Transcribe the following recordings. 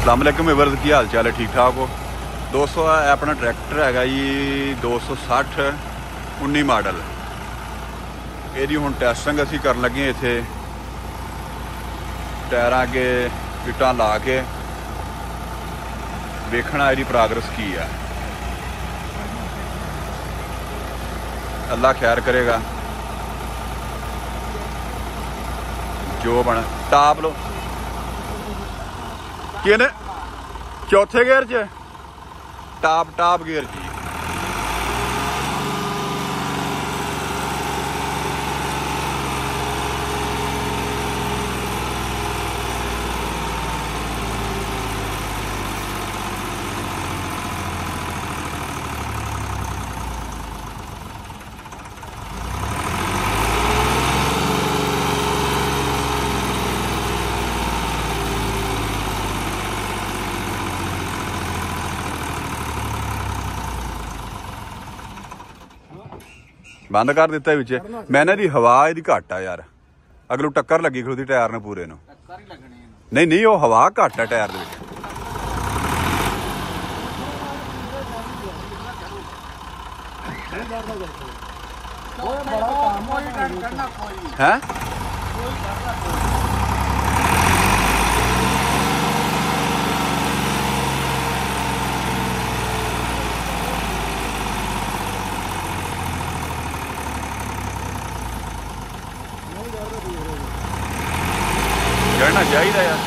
अस्सलामुअलैकुम व्यूअर्स, की हाल चाल है? ठीक ठाक हो दोस्तों? अपना ट्रैक्टर है जी 260 19 मॉडल। यदी हुण टैसटिंग असीं कर लगे इत्थे टायरां अगे इट्टां ला के वेखना इहदी प्रोग्रेस की है। अल्लाह खैर करेगा जो बना। टाप लो किने चौथे गेयर च टाप गेयर जी। बंद कर दिता विच। मैंने दी हवा इहदी घट आ यार, अगलों टक्कर लगी खड़ोती टायर ने पूरे नूं। नहीं नहीं वो हवा घट है टायर दे विच। हैं चढ़ना चाहिए यार।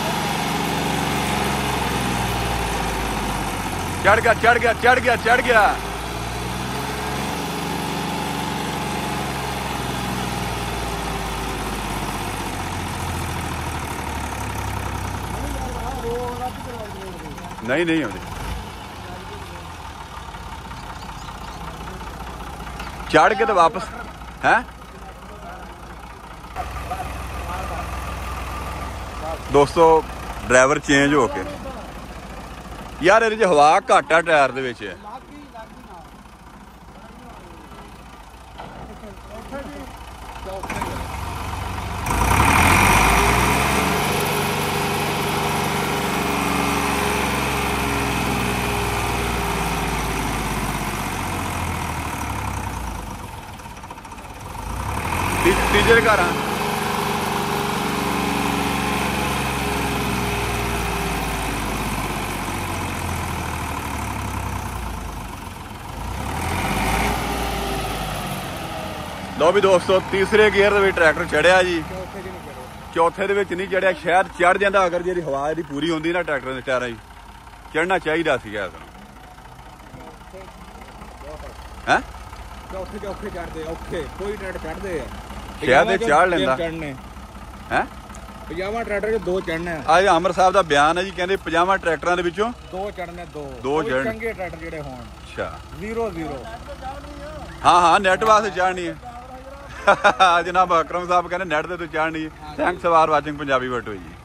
चढ़ गया चढ़ गया चढ़ गया चढ़ गया। नहीं नहीं होती, चढ़ के तो वापस है दोस्तों। ड्राइवर चेंज हो के यार ये हवा घट आ टायर दे विच। तीजे घर आ लो भी दोस्तों, तीसरे गेयर दे विच ट्रैक्टर चढ़िया जी। चौथे दे विच नहीं चढ़िया, शायद चढ़ जाता अगर जी हवा इहदी पूरी होंदी ना ट्रैक्टर दे टायरां दी। चढ़ना चाहिए सीगा इसनूं। हैं औखे औखे चढ़दे औखे कोई ट्रैक्टर चढ़दे आ शायद चढ़ लैंदा हैं। 50 ट्रैक्टर च 2 चढ़ने। आज अमर साहब का बयान है जी, कहते 50 ट्रैक्टरां दे विचों 2 चढ़ने। 2 चंगे ट्रैक्टर जिहड़े होण। अच्छा 0-0 हाँ नेट वास्ते चढ़नी है। जनाब अकरम साहब कहते नेट दे तो चढ़नी है। Thanks for watching Punjabi Batu ji.